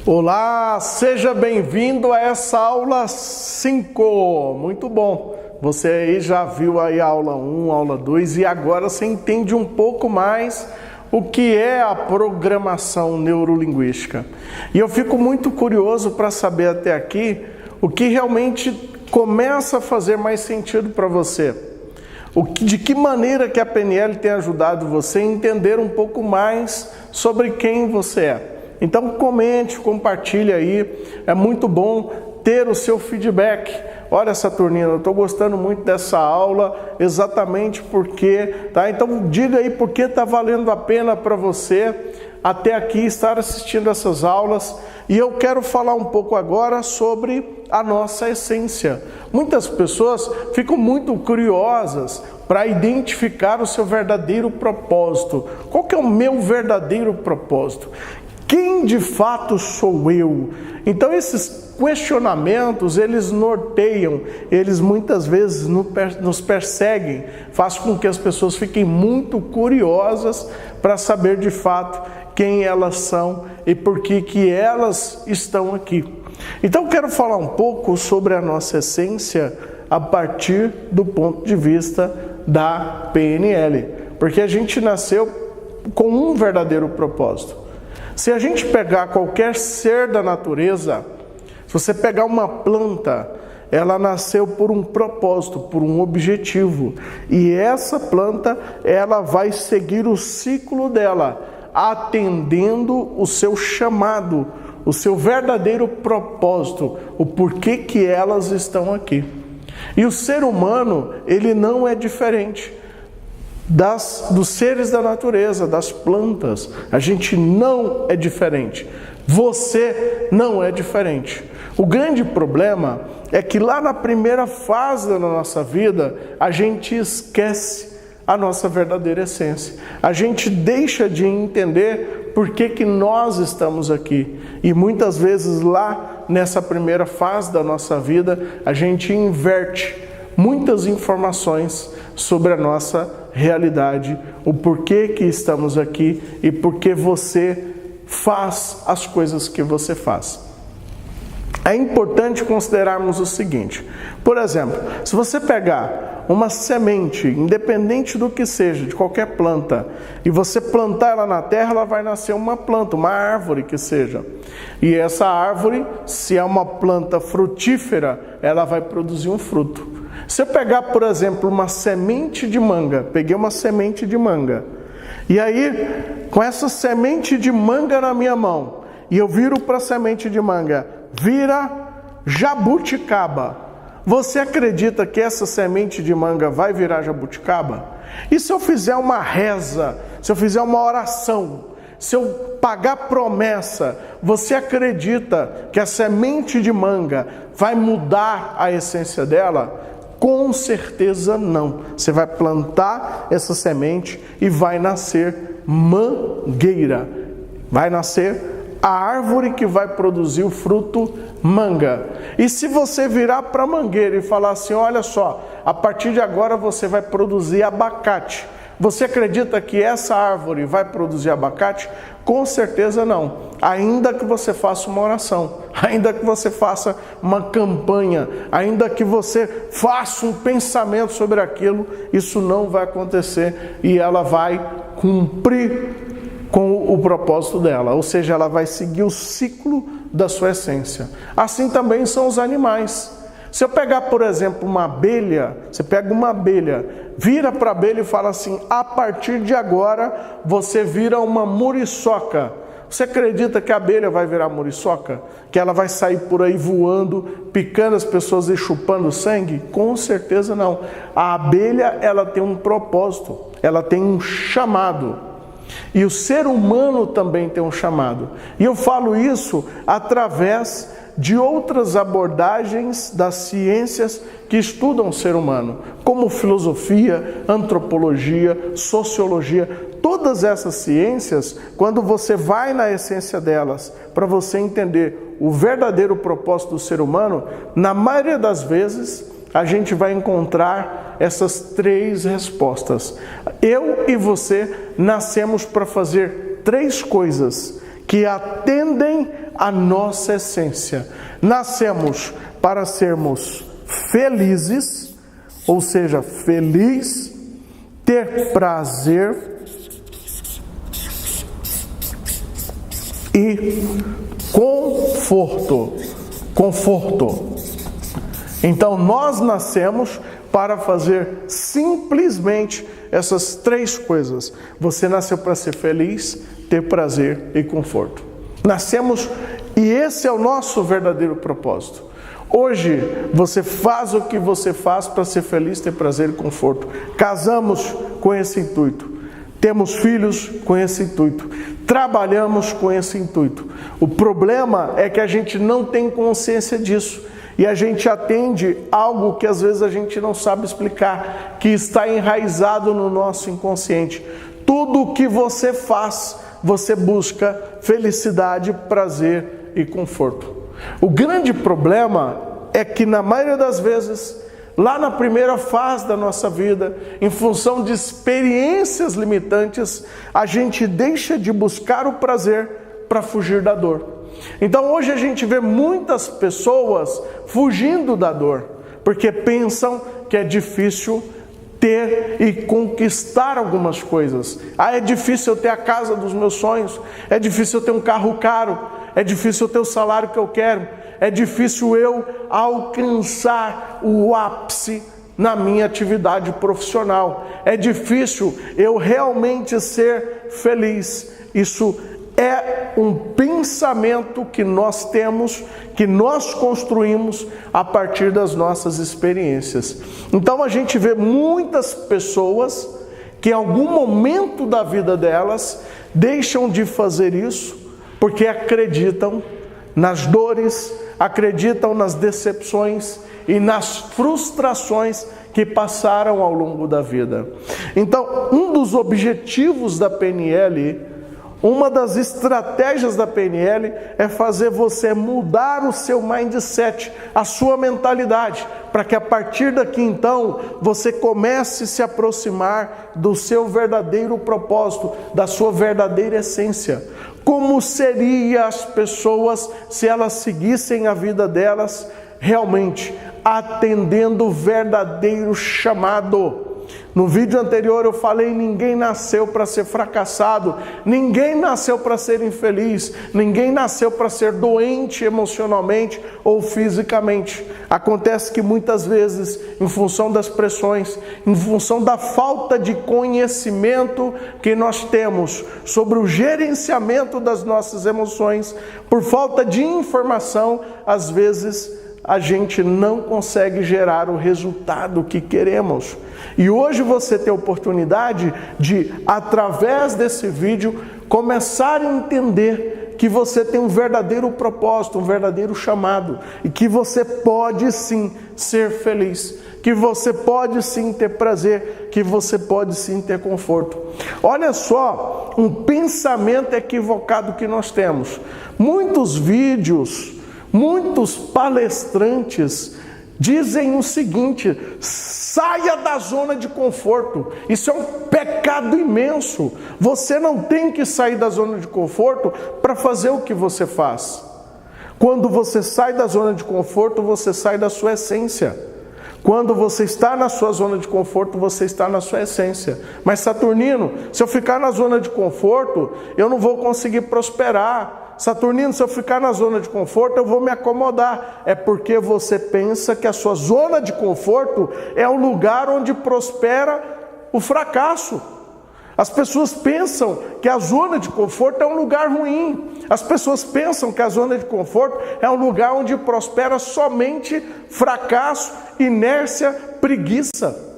Olá, seja bem-vindo a essa aula 5. Muito bom. Você aí já viu aí a aula 1, aula 2 e agora você entende um pouco mais o que é a programação neurolinguística. E eu fico muito curioso para saber até aqui o que realmente começa a fazer mais sentido para você. De que maneira que a PNL tem ajudado você a entender um pouco mais sobre quem você é. Então comente, compartilhe aí, é muito bom ter o seu feedback. Olha, Saturnino, eu estou gostando muito dessa aula, exatamente porque, tá? Então diga aí por que está valendo a pena para você até aqui estar assistindo essas aulas. E eu quero falar um pouco agora sobre a nossa essência. Muitas pessoas ficam muito curiosas para identificar o seu verdadeiro propósito. Qual que é o meu verdadeiro propósito? Quem de fato sou eu? Então esses questionamentos, eles norteiam, eles muitas vezes nos perseguem, faz com que as pessoas fiquem muito curiosas para saber de fato quem elas são e por que elas estão aqui. Então eu quero falar um pouco sobre a nossa essência a partir do ponto de vista da PNL, porque a gente nasceu com um verdadeiro propósito. Se a gente pegar qualquer ser da natureza, se você pegar uma planta, ela nasceu por um propósito, por um objetivo. E essa planta, ela vai seguir o ciclo dela, atendendo o seu chamado, o seu verdadeiro propósito, o porquê que elas estão aqui. E o ser humano, ele não é diferente dos seres da natureza, das plantas. A gente não é diferente. Você não é diferente. O grande problema é que lá na primeira fase da nossa vida, a gente esquece a nossa verdadeira essência. A gente deixa de entender por que nós estamos aqui. E muitas vezes lá nessa primeira fase da nossa vida, a gente inverte muitas informações sobre a nossa realidade, o porquê que estamos aqui e por que você faz as coisas que você faz. É importante considerarmos o seguinte, por exemplo, se você pegar uma semente, independente do que seja, de qualquer planta, e você plantar ela na terra, ela vai nascer uma planta, uma árvore que seja. E essa árvore, se é uma planta frutífera, ela vai produzir um fruto. Se eu pegar, por exemplo, uma semente de manga, peguei uma semente de manga, e aí, com essa semente de manga na minha mão, e eu viro para a semente de manga, vira jabuticaba. Você acredita que essa semente de manga vai virar jabuticaba? E se eu fizer uma reza, se eu fizer uma oração, se eu pagar promessa, você acredita que a semente de manga vai mudar a essência dela? Com certeza não. Você vai plantar essa semente e vai nascer mangueira. Vai nascer a árvore que vai produzir o fruto manga. E se você virar para a mangueira e falar assim, olha só, a partir de agora você vai produzir abacate. Você acredita que essa árvore vai produzir abacate? Com certeza não. Ainda que você faça uma oração, ainda que você faça uma campanha, ainda que você faça um pensamento sobre aquilo, isso não vai acontecer e ela vai cumprir com o propósito dela, ou seja, ela vai seguir o ciclo da sua essência. Assim também são os animais. Se eu pegar, por exemplo, uma abelha, você pega uma abelha, vira para a abelha e fala assim, a partir de agora você vira uma muriçoca. Você acredita que a abelha vai virar muriçoca? Que ela vai sair por aí voando, picando as pessoas e chupando sangue? Com certeza não. A abelha, ela tem um propósito, ela tem um chamado. E o ser humano também tem um chamado. E eu falo isso através de outras abordagens das ciências que estudam o ser humano, como filosofia, antropologia, sociologia. Todas essas ciências, quando você vai na essência delas, para você entender o verdadeiro propósito do ser humano, na maioria das vezes, a gente vai encontrar essas 3 respostas. Eu e você nascemos para fazer 3 coisas que atendem à nossa essência. Nascemos para sermos felizes, ou seja, feliz, ter prazer e conforto. Então nós nascemos para fazer simplesmente essas três coisas. Você nasceu para ser feliz, ter prazer e conforto. Nascemos e esse é o nosso verdadeiro propósito. Hoje você faz o que você faz para ser feliz, ter prazer e conforto. Casamos com esse intuito. Temos filhos com esse intuito. Trabalhamos com esse intuito. O problema é que a gente não tem consciência disso. E a gente atende algo que às vezes a gente não sabe explicar, que está enraizado no nosso inconsciente. Tudo o que você faz, você busca felicidade, prazer e conforto. O grande problema é que na maioria das vezes, lá na primeira fase da nossa vida, em função de experiências limitantes, a gente deixa de buscar o prazer para fugir da dor. Então hoje a gente vê muitas pessoas fugindo da dor, porque pensam que é difícil ter e conquistar algumas coisas. É difícil eu ter a casa dos meus sonhos, é difícil eu ter um carro caro, é difícil eu ter o salário que eu quero, é difícil eu alcançar o ápice na minha atividade profissional, é difícil eu realmente ser feliz. Isso é um pensamento que nós temos, que nós construímos a partir das nossas experiências. Então a gente vê muitas pessoas que em algum momento da vida delas deixam de fazer isso porque acreditam nas dores, acreditam nas decepções e nas frustrações que passaram ao longo da vida. Então, um dos objetivos da PNL, uma das estratégias da PNL é fazer você mudar o seu mindset, a sua mentalidade, para que a partir daqui então você comece a se aproximar do seu verdadeiro propósito, da sua verdadeira essência. Como seriam as pessoas se elas seguissem a vida delas realmente atendendo o verdadeiro chamado? No vídeo anterior eu falei, ninguém nasceu para ser fracassado, ninguém nasceu para ser infeliz, ninguém nasceu para ser doente emocionalmente ou fisicamente. Acontece que muitas vezes, em função das pressões, em função da falta de conhecimento que nós temos sobre o gerenciamento das nossas emoções, por falta de informação, às vezes a gente não consegue gerar o resultado que queremos. E hoje você tem a oportunidade de, através desse vídeo, começar a entender que você tem um verdadeiro propósito, um verdadeiro chamado, e que você pode sim ser feliz, que você pode sim ter prazer, que você pode sim ter conforto. Olha só, um pensamento equivocado que nós temos. Muitos vídeos, muitos palestrantes dizem o seguinte: saia da zona de conforto. Isso é um pecado imenso. Você não tem que sair da zona de conforto para fazer o que você faz. Quando você sai da zona de conforto, você sai da sua essência. Quando você está na sua zona de conforto, você está na sua essência. Mas Saturnino, se eu ficar na zona de conforto, eu não vou conseguir prosperar. Saturnino, se eu ficar na zona de conforto, eu vou me acomodar. É porque você pensa que a sua zona de conforto é o lugar onde prospera o fracasso. As pessoas pensam que a zona de conforto é um lugar ruim. As pessoas pensam que a zona de conforto é um lugar onde prospera somente fracasso, inércia, preguiça.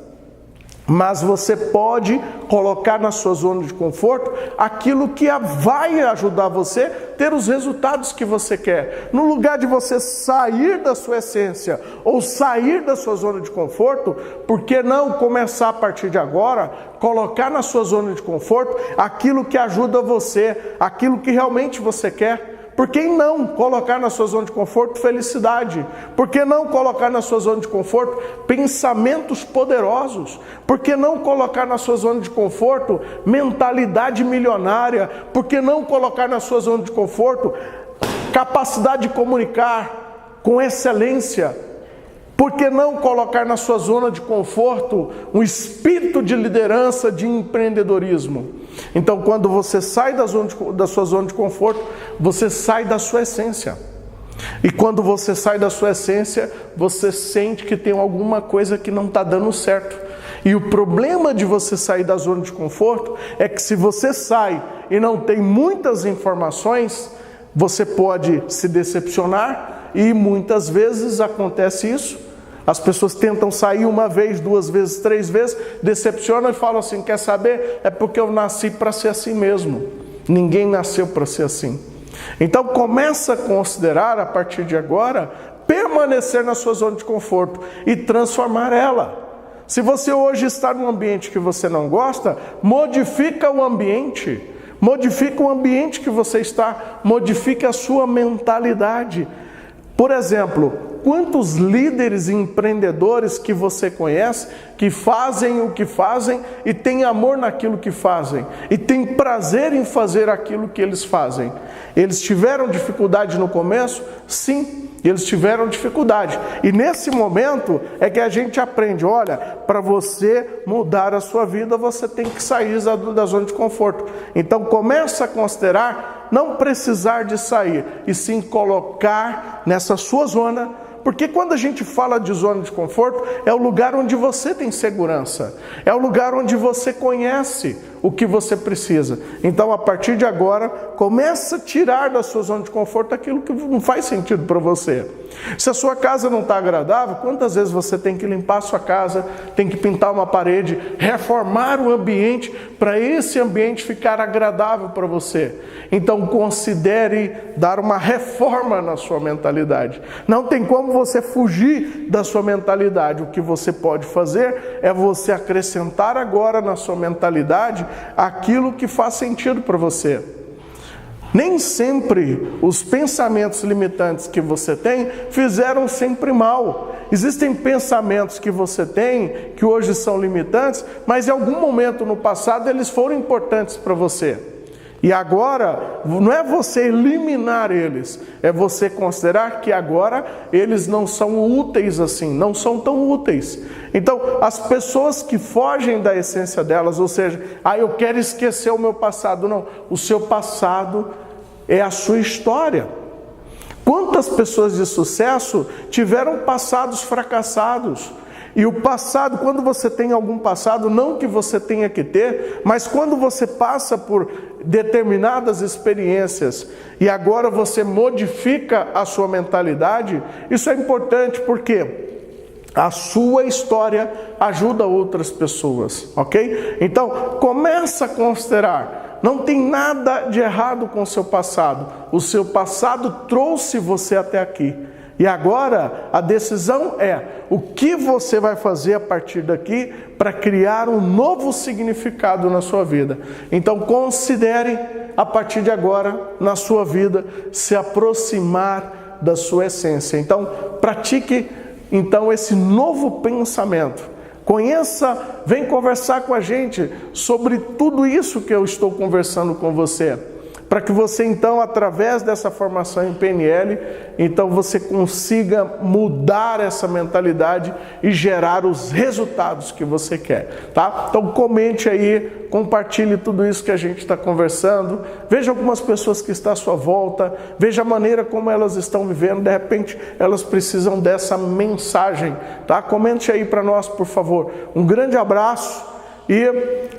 Mas você pode colocar na sua zona de conforto aquilo que vai ajudar você a ter os resultados que você quer. No lugar de você sair da sua essência ou sair da sua zona de conforto, por que não começar a partir de agora, colocar na sua zona de conforto aquilo que ajuda você, aquilo que realmente você quer? Por que não colocar na sua zona de conforto felicidade? Por que não colocar na sua zona de conforto pensamentos poderosos? Por que não colocar na sua zona de conforto mentalidade milionária? Por que não colocar na sua zona de conforto capacidade de comunicar com excelência? Por que não colocar na sua zona de conforto um espírito de liderança, de empreendedorismo? Então, quando você sai da sua zona de conforto, você sai da sua essência. E quando você sai da sua essência, você sente que tem alguma coisa que não está dando certo. E o problema de você sair da zona de conforto é que se você sai e não tem muitas informações, você pode se decepcionar e muitas vezes acontece isso. As pessoas tentam sair uma vez, duas vezes, três vezes, decepcionam e falam assim, quer saber? É porque eu nasci para ser assim mesmo. Ninguém nasceu para ser assim. Então começa a considerar, a partir de agora, permanecer na sua zona de conforto e transformar ela. Se você hoje está num ambiente que você não gosta, modifica o ambiente. Modifica o ambiente que você está, modifique a sua mentalidade. Por exemplo, quantos líderes e empreendedores que você conhece que fazem o que fazem e têm amor naquilo que fazem e têm prazer em fazer aquilo que eles fazem? Eles tiveram dificuldade no começo? Sim, eles tiveram dificuldade. E nesse momento é que a gente aprende, olha, para você mudar a sua vida, você tem que sair da zona de conforto. Então começa a considerar não precisar de sair, e sim colocar nessa sua zona. Porque quando a gente fala de zona de conforto, é o lugar onde você tem segurança. É o lugar onde você conhece o que você precisa. Então, a partir de agora, começa a tirar da sua zona de conforto aquilo que não faz sentido para você. Se a sua casa não está agradável, quantas vezes você tem que limpar a sua casa, tem que pintar uma parede, reformar o ambiente, para esse ambiente ficar agradável para você. Então, considere dar uma reforma na sua mentalidade. Não tem como você fugir da sua mentalidade. O que você pode fazer é você acrescentar agora na sua mentalidade aquilo que faz sentido para você. Nem sempre os pensamentos limitantes que você tem fizeram sempre mal. Existem pensamentos que você tem que hoje são limitantes, mas em algum momento no passado eles foram importantes para você. E agora, não é você eliminar eles, é você considerar que agora eles não são úteis assim, não são tão úteis. Então, as pessoas que fogem da essência delas, ou seja, eu quero esquecer o meu passado. Não, o seu passado é a sua história. Quantas pessoas de sucesso tiveram passados fracassados? E o passado, quando você tem algum passado, não que você tenha que ter, mas quando você passa por determinadas experiências e agora você modifica a sua mentalidade, isso é importante porque a sua história ajuda outras pessoas, ok? Então, começa a considerar, não tem nada de errado com o seu passado. O seu passado trouxe você até aqui. E agora a decisão é o que você vai fazer a partir daqui para criar um novo significado na sua vida. Então considere a partir de agora na sua vida se aproximar da sua essência. Então pratique então esse novo pensamento. Conheça, vem conversar com a gente sobre tudo isso que eu estou conversando com você. Para que você então, através dessa formação em PNL, então você consiga mudar essa mentalidade e gerar os resultados que você quer, tá? Então comente aí, compartilhe tudo isso que a gente está conversando, veja algumas pessoas que estão à sua volta, veja a maneira como elas estão vivendo, de repente elas precisam dessa mensagem, tá? Comente aí para nós, por favor. Um grande abraço. E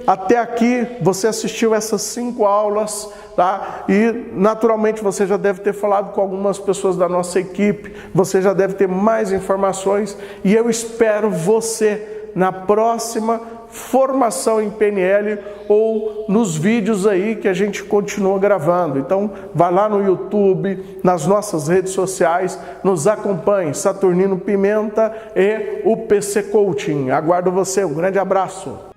até aqui você assistiu essas 5 aulas, tá? E naturalmente você já deve ter falado com algumas pessoas da nossa equipe, você já deve ter mais informações e eu espero você na próxima formação em PNL ou nos vídeos aí que a gente continua gravando. Então vai lá no YouTube, nas nossas redes sociais, nos acompanhe, Saturnino Pimenta e o PC Coaching. Aguardo você, um grande abraço.